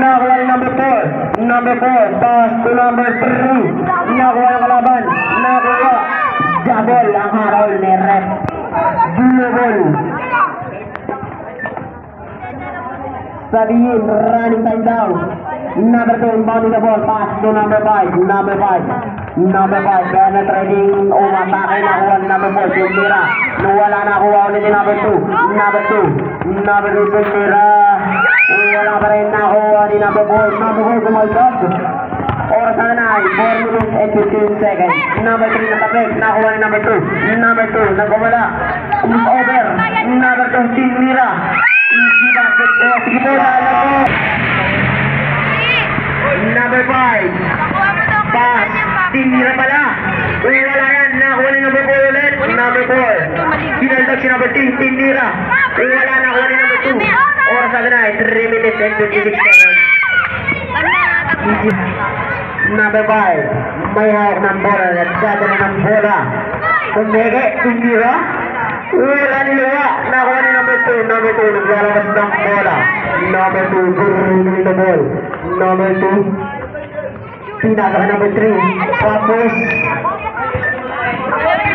Nakuha ni number 4. Number 4. Pass to number 3. Nakuha yung kalaban. Nakuha. Double ang harol ni Rep. Blue ball. Sabihin, running time down. Number 2, inbounding the ball. Pass to number 5. Number 5. Penetrating. Umatake. Nakuha ni number 4. Tindira. Wala nakuha ulit ni number 2. Number 2, Tindira. Wala pa rin nakuha ni number 4. Number 4, gumalgab. Oras na na, 4 minutes and 15 seconds. Number 3 nakapit. Nakuha ni number 2. Number 2, nagpapala. Over. Number 2, Tindira. Easy basket. Sige po, lalako. Number 5. Pass. Tindira pala. Wala yan. Nakuha ni number 4 ulit. Number 4. Kinaldag si number 3. Tindira. Wala nakuha ni number 2. Oras na na, 3 minutes and 26 seconds. Number 5. May hawak ng bola. Nagdadala ng bola. Kumege. Tindira. Wala nilawa. Nakuha ni number 2. Number 2. Naglalabas ng bola. Number 2. Gurring the ball. Number 2. Pinasa ka number 3. Tapos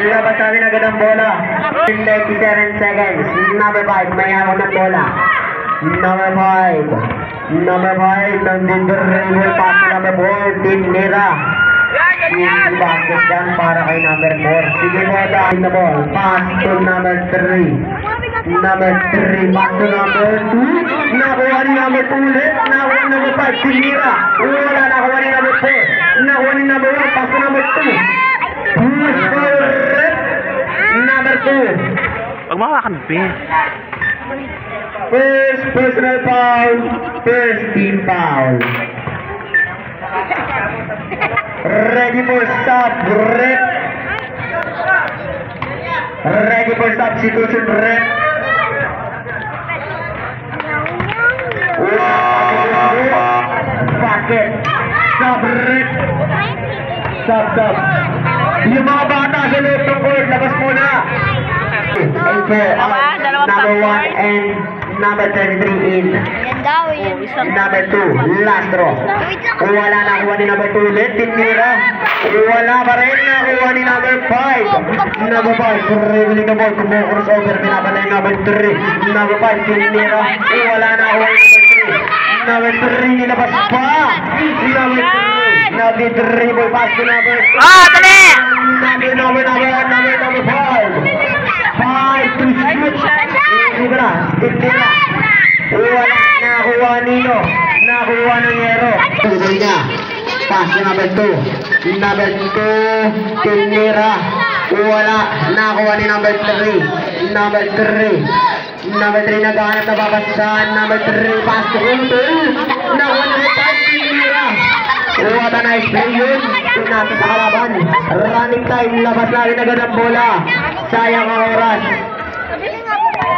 labas natin agad ang bola. 37 seconds. Number 5. May hawak ng bola. Number 5. Number 5. Nandidribble pass to number 4. Tindira. Easy basket yan para kay number 4. Sige mo, dahil na ball. Pass to number 3. Number 3. Pass to number 2. Nakuha ni number 2 ulit. Nakuha ni number 5. Tindira. Wala nakuha ni number 4. Nakuha ni number 1. Pass to number 2. Push forward. Number 2. Pag makakan Ben. First personal foul. First team foul. Ready for stop, Rep. Ready for substitution, Rep. Basket. Stop, Rep. Stop. Yung mga bata sa loob ng court, labas muna. Number 1 and number 33 in. Number 2, last draw. Wala nakuha ni number 2 ulit. Tindira. Wala pa rin nakuha ni number 5. Number 5, dribbling the ball. Crossover. Pinapala yung number 3. Number 5, Tindira. Wala nakuha ni number 3. Number 3, nilabas pa. Number 3. Nag-dribble pass to number 3. Dali! Number 5. 5 to shoot. Tindira. Wala nakuha nino. Nakuha ng Yero. Tuloy niya. Pass to number 2. Number 2. Tindira. Wala nakuha ni number 3. Number 3. Number 3 naghahanap na babasahan. Number 3. Pass to Kuntul. Nakuha ni number 5. Tindira. What a nice play yun. Pinasa sa kalaban. Running time. Labas natin agad ang bola. Sayang ang oras.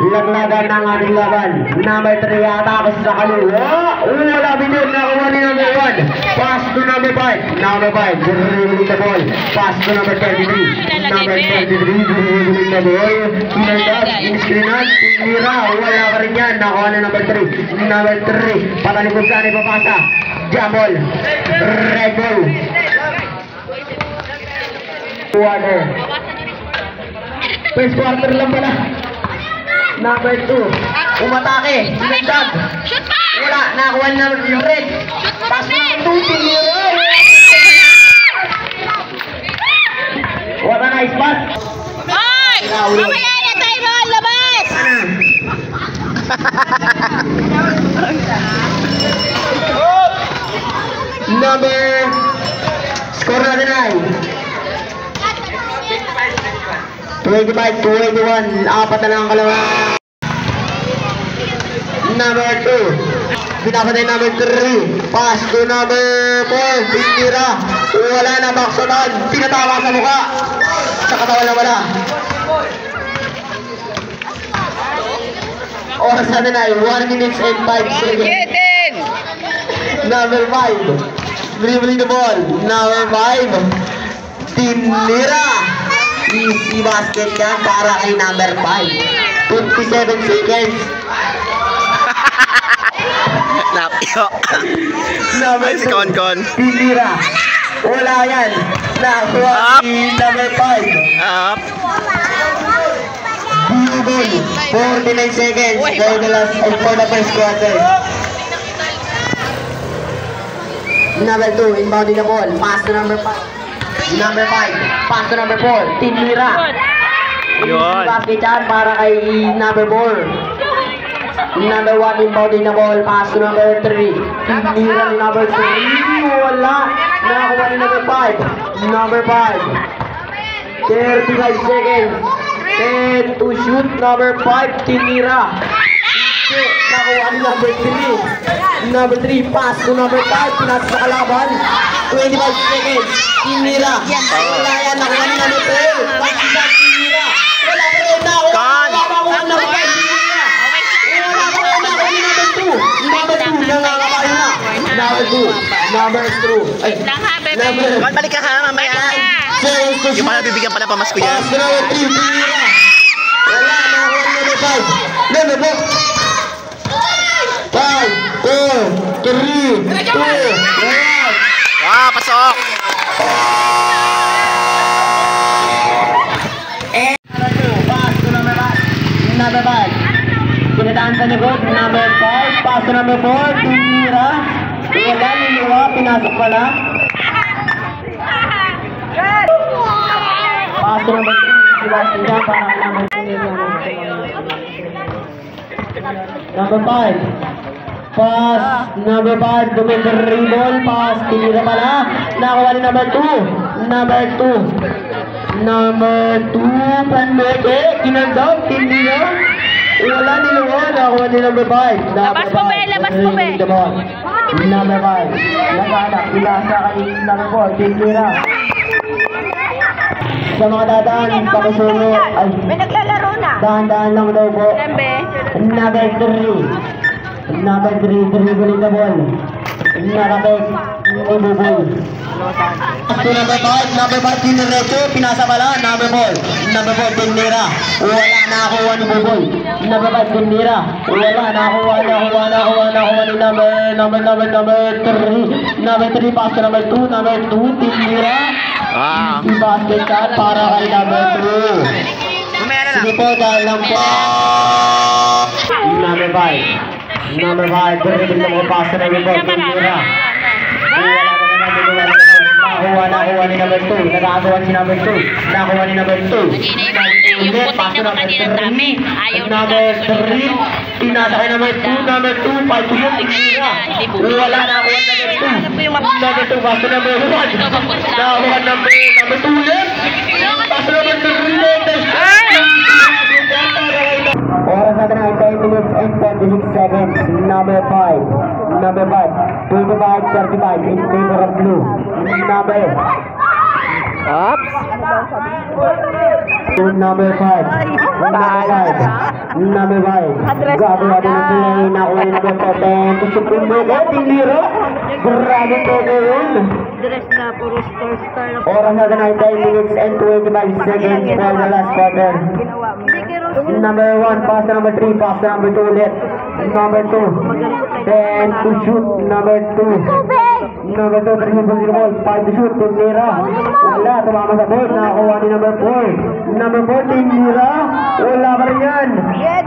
Laglagan ng ating laban. Number 3 atake sa kaliwa. Wala binib. Nakuha ni number 1. Pass to number 5. Number 5. Dribbling the ball. Pass to number 33. Number 33. Dribbling the ball. Pinaldas. Inscreenan. Tindira. Wala ka rin yan. Nakuha ni number 3. Number 3. Patalikod saan ipapasa. Jambol. Red ball. Water. First quarter lang pala. Number 2. Umatake. Sinagdag. Wala. Nakuha na yung red. Pass na ang 2. Tindira. What a nice pass. Hoy! Mamaya na tayo mga labas! Number. Score natin ay 25-21. Apat na lang ang kalawa. Number 2. Pinapatay number 3. Pass to number 4. Tindira. Wala na baksonan. Tinatawa sa mukha. Sa katawan na wala. Oras natin ay 1 minutes and 5 seconds. Number 5. Dribbling the ball. Number 5. Tindira. Easy basket yan para kay number 5. 27 seconds. Napyo. Number Ay, si 2. Konkon. Tinira. Wala yan. Nakuha Up. si number 5. Up. Bugol. 49 seconds for the last for the first quarter. Number 2, inbounding the ball. Pass to number 5. Number 5, pass to number 4. Tinira. Yun. Basket yan para kay number 4. Number 1, inbounding the ball. Pass to number 3. Tinira ni number 3. Wala. Nakakuha ni number 5. Number 5. 35 seconds. 10 to shoot. Number 5, tinira. Nakuha ni number 3. Number 3, pass to number 5. Pinasa sa kalaban. 25 seconds. Tinira. Wala yan. Nakuha ni number 3. Tinira. Wala pa rin. Nakuha ni number 5. Tinira. Wala pa rin. Nakuha ni number 2. Number 2. Nangangakayo na. Number 2. Number 2. Ay. Number Kon, balik ka ha, mamaya. 7 to Yung shoot. pala bibigyan pala pamasko yan. Pass to number 3. Tinira. Wala. Nakuha ni number 5. Number 4. 5, 4, 3, 2, 1. Wow, pasok. Pass to number 5. Number 5. Pinataan sa likod. Number 5. Pass to number 4. Tinira. Wala, niliwa. Pinasok pala. Pass to number 3. Sebastian dyan para number 2. Number 5. Pass, number 5, Domingo Ribol, pass, tinira pala, nakuha ni number 2, number 2, number 2, Panmete, kinandog, tinira, wala niluwa, nakuha ni number 5, Labas mo, be, labas mo, be. Number 5, nakanak, ilasa kay number 4, tinira. Sa mga dadaan, pakisulo, ay, May naglalaro na. dahan-dahan lang daw po. Be. Number 3. Number 3, dribble the ball. Nakapek, ibubol. To number 5, number 5, tinirecho, pinasa pala, number 4. Number 4, tinira. Wala, nakakuha ni Buboy. Number 5, tinira. Wala, nakakuha ni number 3. Number 3, pass to number 2. Number 2, tinira. Wow. Si basket shot para kay number 2. Mamaya na Sige lang. po, dahil lang po. Number 5. Number 5, dribble na mga pass na number 4, tinira. Nakuha ni number 2. Nagkakakuha si number 2. Nakuha ni number 2. Yung puting naman kanina dami. Ayaw na Number 3. Pinasa kay number 2. Number 2, 5 to shoot, tinira. Wala, nakuha number 2. Number 2, pass to number 1. Nakuha number 2 ulit. Pass to number 3 ulit. Oras natin ay 10 minutes and 26 seconds. Number 5. Number 5. 25-35 in favor of blue. Number. Ups. Number 5. Number 5. Gagawa din ng play. Nakuha yung number 10. Kusupin mo ko. Tinira. Grabe po yun. Dress na, puro star na. Oras natin ay 10 minutes and 25 seconds for the last quarter. Number 1, pass to number 3, pass to number 2 ulit. Number 2, 10 to shoot. Number 2, number 2, dribble the ball, 5 to shoot, tinira. Wala, tumama sa board, nakakuha ni number 4. Number 4, tinira. Wala pa rin yan.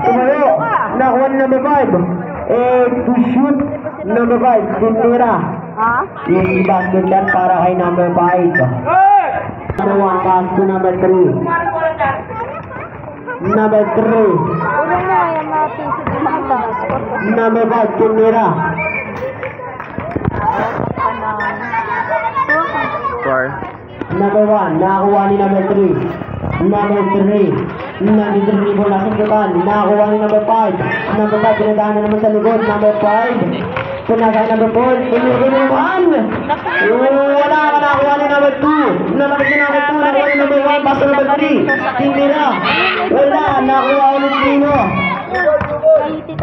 Tumayo, nakakuha ni number 5. 8 to shoot. Number 5, tinira. Easy basket yan para kay number 5. Number 1, pass to number 3. Number 3. Urong na, yung mga piso di makataas. Number 5, tinira. 4. Number 1, nakakuha ni number 3. Number 3. Number 3 po nasa sutan. Nakakuha ni number 5. Number 5, pinadaan na naman sa likod. Number 5. Punasa kay number 4. Tinira naman. Wala ka nakakuha ni number 2. Namakit ni number 2. Nakakuha ni number 1. Pass to number 3. Tinira. Wala. Nakakuha ulit Tino.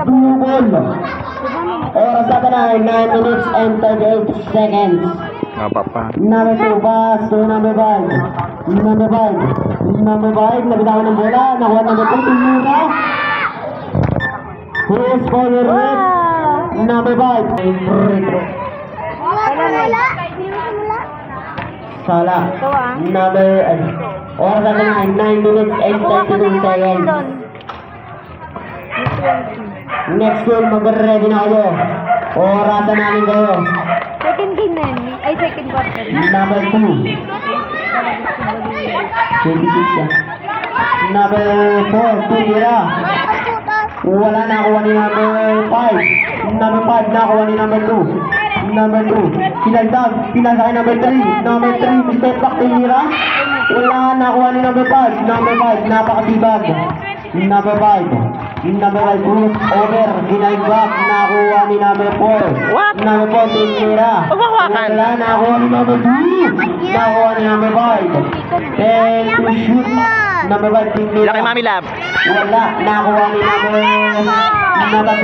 Dugol. Oras natin ay 9 minutes and 38 seconds. Apa pa? Number 2, pass to number 5. Number 5. Number 5, nabitawan ng bola. Nakuha number 2, tinira. Who is for the red? Number 5. Free throw. Sala. Number, oras natin ay 9 minutes and 32 seconds. Next game, mag-ready na kayo. Orasan namin kayo. Second game na yun. Ay, second quarter. Number 2. 26 yan. Number 4, Tumira. Wala na kuha ni number 5. Number 5 na kuha ni number 2. Number 2. Sinagdag. Pinasa kay number 3. Number 3, step back Tumira. Wala na kuha ni number 5. Number 5, napakasibag. Number 5. Number 5, cross over. Ginaibak. Nakuha ni number 4. What? Number 4, Tumira. Pagbawakan. Wala na kuha ni number 2. Nakuha ni number 5. And to shoot. Number 5, Tumira. Laki Mami Lab. Wala, nakuha ni number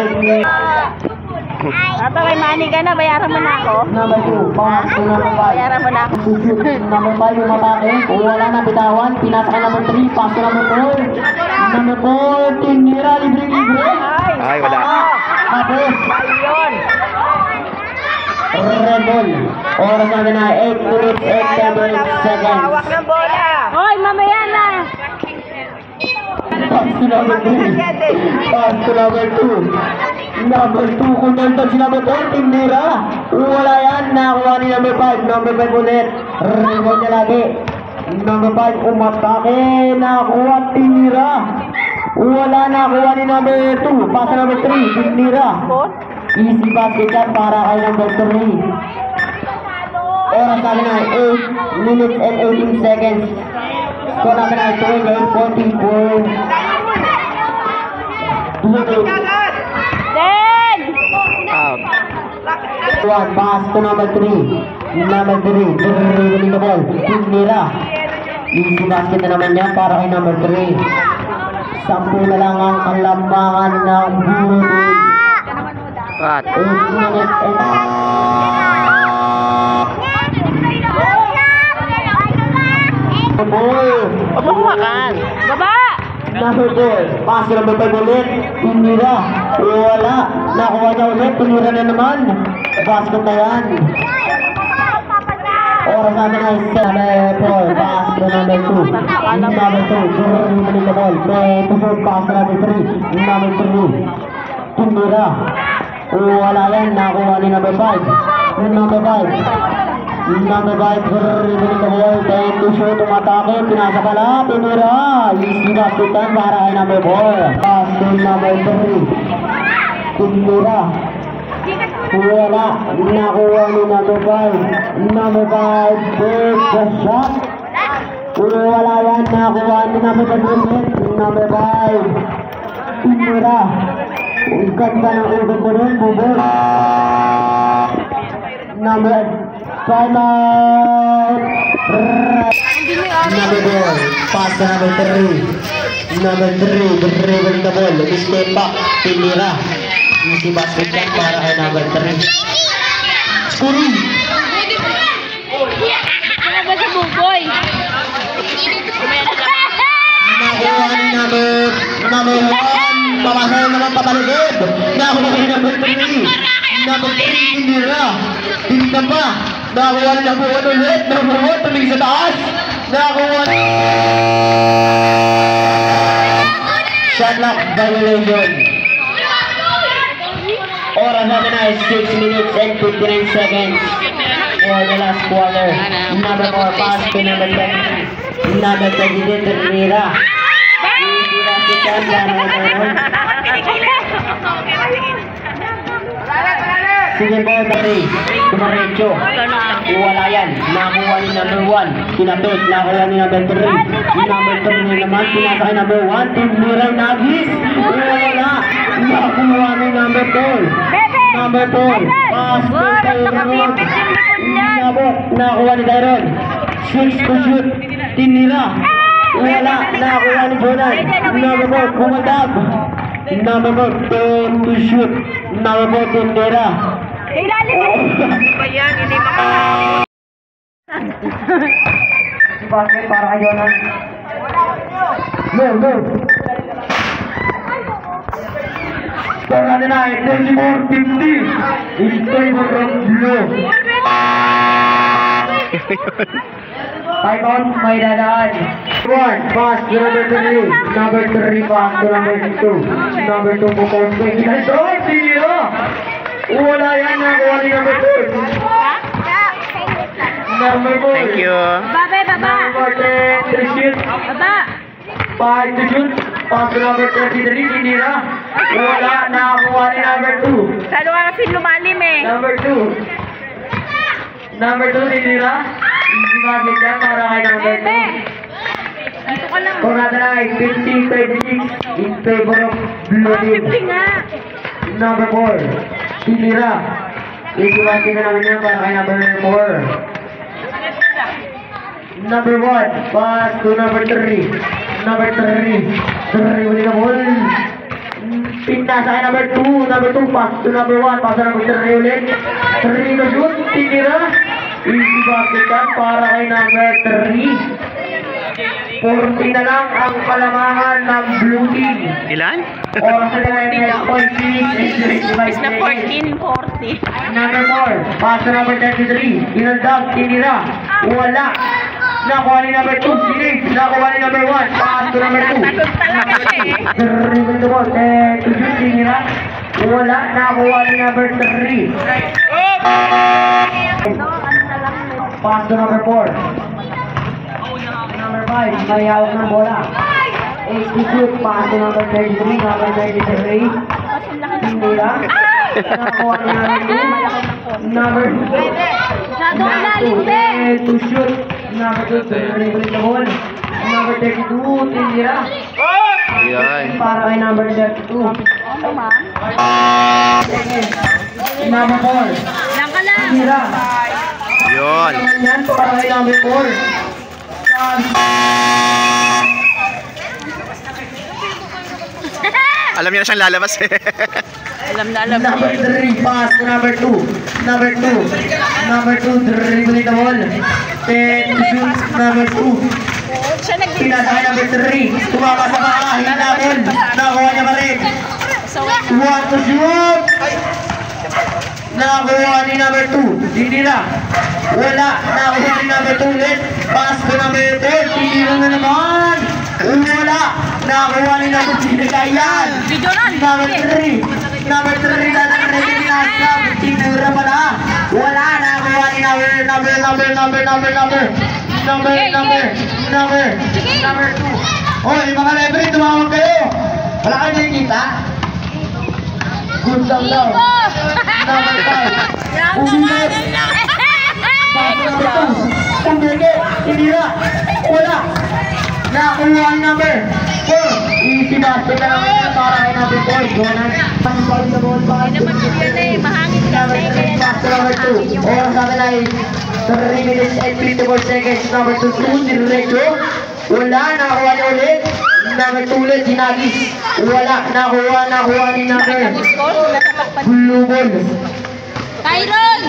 Ata, may money ka na. Bayaran mo na ako. number 2, pass to number 5. Bayaran mo na ako. Shoot, number 5 yung matake. Wala na, bitawan. Pinasa ka number 3, pass to number 4. Number 4, Tinira, libre-libre. Ay, wala. Tapos, Ayun. red ball. Oras natin na 8 minutes and 7 seconds. Hawak ng bola. Hoy, mamaya na. Pass to number 3. Pass to number 2. Number 2, kumontan si number 4, Tinira. Wala yan, nakuha ni number 5. Number 5 ulit. Reball niya lagi. Number 5, umatake. Nakuha, Tinira. Wala, nakuha ni number 2. Pass to number 3, Tinira. Easy basket yan para kay number 3. Oras natin ay 8 minutes and 18 seconds. Score natin ay 28-44. Then! Out. One pass to number 3. Number 3, dribbling the ball. Tinira. Easy basket na naman yan para kay number 3. 10 na lang ang kalambangan ng Burudin. Cut. 8 minutes and... Pagbawakan. Baba! Number 4, pass to number 5 ulit. Tinira. Wala. Nakuha niya ulit. Tinira na naman. Basket na yan. Oras natin ay number 4, pass to number 2. Number 2, dribbling the ball. Preferred pass to number 3. Number 3, Tinira. Wala yan, nakuha ni number 5. Number 5. Number 5, dribbling the ball. Time to shoot, umatake. Pinasa pala, Tinira. Easy basket yan para kay number 4. Pass to number 3. Tinira. Wala, nakuha ni number 5. Number 5, big shot. Wala yan, nakuha ni number 5. Number 5, Tinira. Ang ganda ng ugat mo rin, bubol. Number 5 out. Number 4, pass to number 3. Number 3, dribbling the ball. Step back, Tinira. Easy basket yan para kay number 3. Scoring! Ano ba sa buboy? Nakuha ni number 1. Pamasay naman papaligid. Nakuha ni number 3. Number 3, Tinira. Tinta pa. Nakuha ni number 1 ulit. Number 1, tumingin sa taas. Nakuha ni... Shot clock violation. Oras natin ay 6 minutes and 59 seconds for the last quarter. Number 4, pass to number 10. Number 10, Tinira. Easy basket yan para kay Tyrone. Sige po, Dari. Tumaretso. Wala yan. Nakuha ni number 1. Kinapit. Nakuha ni number 3. Number 3 naman. Pinasa kay number 1. Tinira nagis. Wala. Nakuha ni number 4. Number 4. Pass to Tyrone. Inabot. Nakuha ni Tyrone. 6 to shoot. Tinira. Wala. Nakuha ni Jonan. Number 4. Pumatab. Number 4. 10 to shoot. Number 4. Tinira. Basket para kay Jonan. Go, go. Score natin ay 24-50 in favor of blue. 5 out, may dadaan. 1, pass to number 3. Number 3, pass to number 2. Number 2 po po. Kinaldroid, sino? Wala yan, nakuha ni number 2. Number 4. Thank you. Baba. Number 10, 3 shoot. Baba. 5 to shoot. Pass to number 33, Kinira. Wala, nakakuha ni number 2. Salo ka kasi lumalim eh. Number 2. Number 2, Kinira. Hindi bakit yan para kay number 2. Dito ka lang. Kung natin ay 50-36 in favor of blue team. 50 nga. Number 4, Kinira. Isiwasin na naman yan para kay number 4. Number 1, pass to number 3. Number 3, uli na ball. Pinta sa kay number 2. Number 2, pass to number 1. Pass to number 3 ulit. 3 na shoot, Kinira. Easy basket yan para kay number 3. 40 na lang ang palamahan ng blue team. Ilan? Oras na lang yung point finish. Is na 14-40. Number 4, pass to number 33. Inundag, Kinira. Wala. Nakuha ni number 2, Sinig. Nakuha ni number 1, pass to number 2. Tagot talaga siya eh. Dribble the ball. To shoot, Kinira. Wala. Nakuha ni number 3. Pass to number 4. Number 5, may hawak ng bola. 8 to shoot, pass to number 33. Number 33. Kinira. Nakuha ni number 2. To shoot. Number 2, dribble the ball. Number 32, Kinira. Ayan. Para kay number 32. Number 4. Lang ka lang. Kinira. Yun. Yan para kay number 4. Alam niya na siyang lalabas eh. Alam na. Number 3, pass to number 2. Number 2. Number 2, dribble the ball. 10 to shoot, number 2. Siya Pinasa kay number 3. Tumama sa mga hinabol. Nakuha niya pa rin. 1 to shoot. Nakuha ni number 2. Hindi na. Wala. Nakuha ni number 2 ulit. Pass to number 10. Hindi na naman. Wala. Nakuha ni number 3. Nagayan. Number 3. Number 3 na nag-reginasa. Tinura pa na. Wala. Nakuha ni number 2. Hoy, mga referee, tumawag kayo. Wala kayo nakikita? Good lang daw. Number 5. Uminit. Number 2. Umigit. Hindi na. Wala. Nakuha ang number 4. Easy basket na naman yan para kay number 4. Donan. Pampal sa ball pa. Mahangin kami. Pass to number 2. Oras natin ay 3 minutes and 54 seconds. Number 2, diretso. Wala. Nakuha niya ulit. Number 2 ulit. Hinagis. Wala. Nakuha ni number blue ball. Tyron!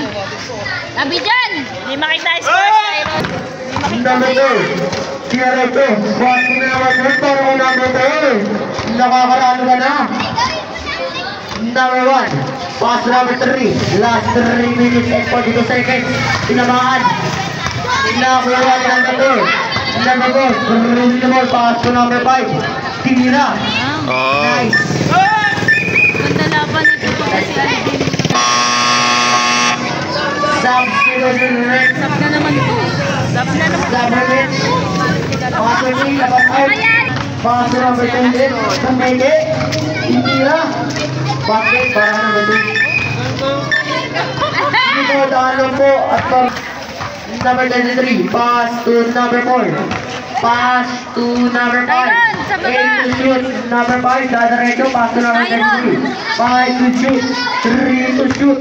Tabi dyan! Hindi makita yung score, Tyron. Number 2. Diretso. Pass to number 2. Para ko number 2. Nakakarano ka na. Number 1. Pass to number 3. Last 3 minutes and 42 seconds. Tinamaan. Nakuha ni number 4. Number 4. Release the ball. Pass to number 5. Tinira. Oh. Nice. Ganda laban ito po kasi Alvin. Substitution red. Sap na naman ito. Sap na naman. Double red. Pass to me. Labas out. Pass to number 10 ulit. Kumeke. Tinira. Bakit? Para number 2. Dito, talo po. At number 23. Pass to number 4. Pass to number 5. Tyron, sa baba. 8 to shoot. Number 5. Dadaretso. Pass to number 23. 5 to shoot. 3 to shoot.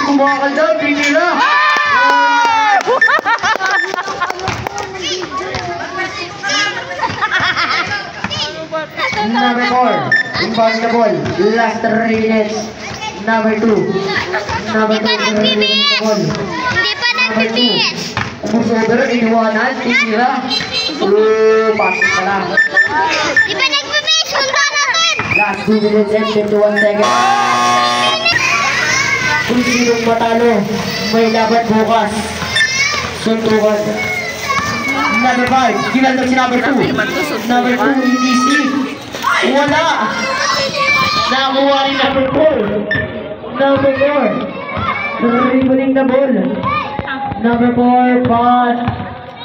Kumakal daw. Tinira. Number 4. Inbound the ball. Last 3 minutes. Number 2. Number 2. Hindi pa nag-PPS. Umusober, iniwanan, tinira. Pasok ka lang. Di ba nag-PPS? Kung natin? Last 2 minutes and 21 seconds. Kung sinong matalo, may laban bukas. Suntukan. Number 5, ginaldog si number 2. Number 2, ETC. Wala. Nakuha rin number 4. Number 4. Dribbling the ball. Number 4, pass.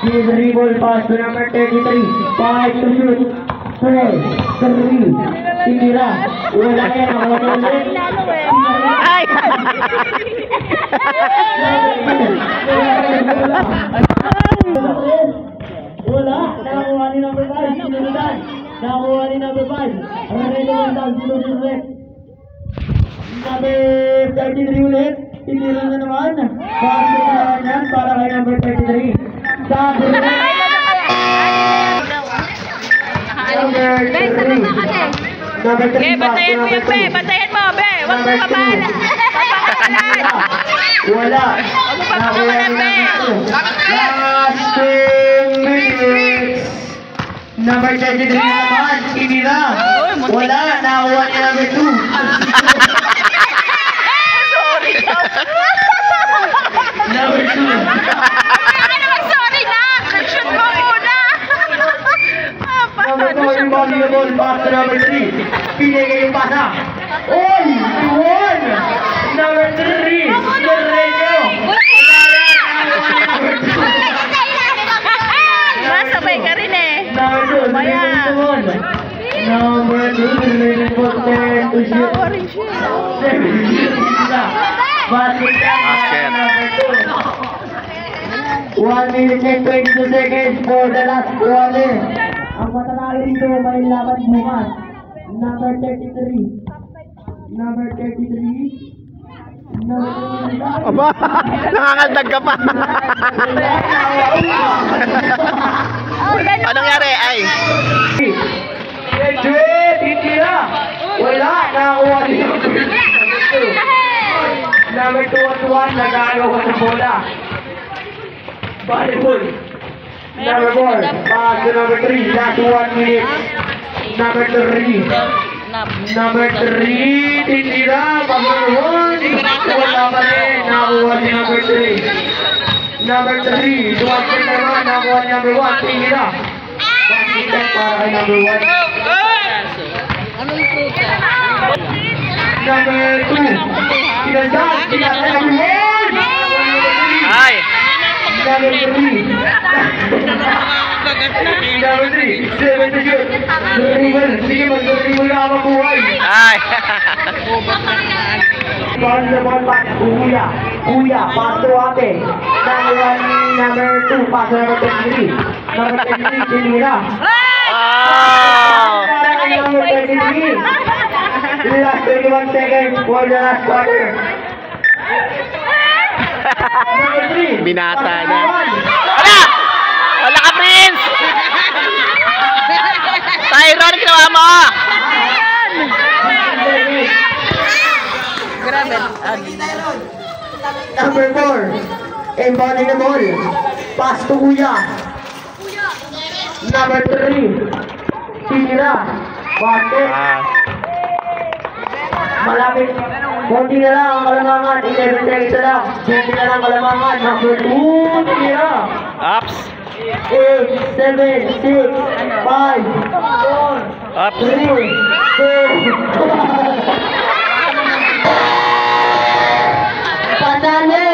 His dribble pass to number 33. 5 to shoot. 4, 3. Tinira. Wala yan. Nakuha ulit. Ay! Wala. Nakuha ni number 5. Sinunudan. Nakuha ni number 5. Redo one down. Sinunudan. Number 33 ulit. Tinira na naman. Bakit na naman yan para kay number 33. Sabi na. Number 3. Number 3. Okay, batayan mo yung be. Batayan mo, be. Huwag mo kapalan. Papakalan. Wala. Huwag mo papakalan, be. Last 2 minutes. Number 33 naman. Tinira. Wala. Nakuha ni number 2. Number 2. Ano naman, sorry na. Shoot mo muna. Number 4 yung volleyball pass to number 3. Pinigay yung pasa. Oy! Iwan! Number 3. Guerrero. Masabay ka rin eh. Number 2. Maya. Number 2. Guerrero po 10 to shoot. Basket ka. Basket. Number 2. 1 minute and 22 seconds for the last quarter. Ang matatalo dito may laban bukas. Number 33. Number 33. Number 33. Aba! Nangangaldag ka pa! Anong nangyari? Ay! Shoot! Titira! Wala! Nakakuha ni number 2. Number 2 nag-aagawa ng bola. Volleyball. Number 4. Pass to number 3. Last 1 minute. Number 3. Number 3. Titira. Pag-1. Wala pa rin. Nakakuha ni number 3. Number 3. Duwagin naman. Nakakuha ni number 1. Titira. Basket para kay number 1. Number 2. Pinagdag. Pinagdag number 1. Ay! Number 3. Number 3. 7 to shoot. Dribble. Sige, mag-dribble ka mabuhay. Ay! Pass the ball back. Kuya. Kuya. Pass to ate. Number 2. Pass to number 23. Number 23. Tinira. Oh! Para kay number 23. Last 21 seconds for the last quarter. Number 3. Binata na. Wala! Wala ka, Prince! Tyron, ginawa mo! Grabe. Number 4. Inbounding the ball. Pass to Kuya. Number 3. Tinira. Basket. Malapit. Kunti na lang ang kalamangan. 11 seconds na lang. Kunti na lang ang kalamangan. Number 2. Tinira. Ups! 8, 7, 6, 5, 4, Ups! 3, 2, Panalo!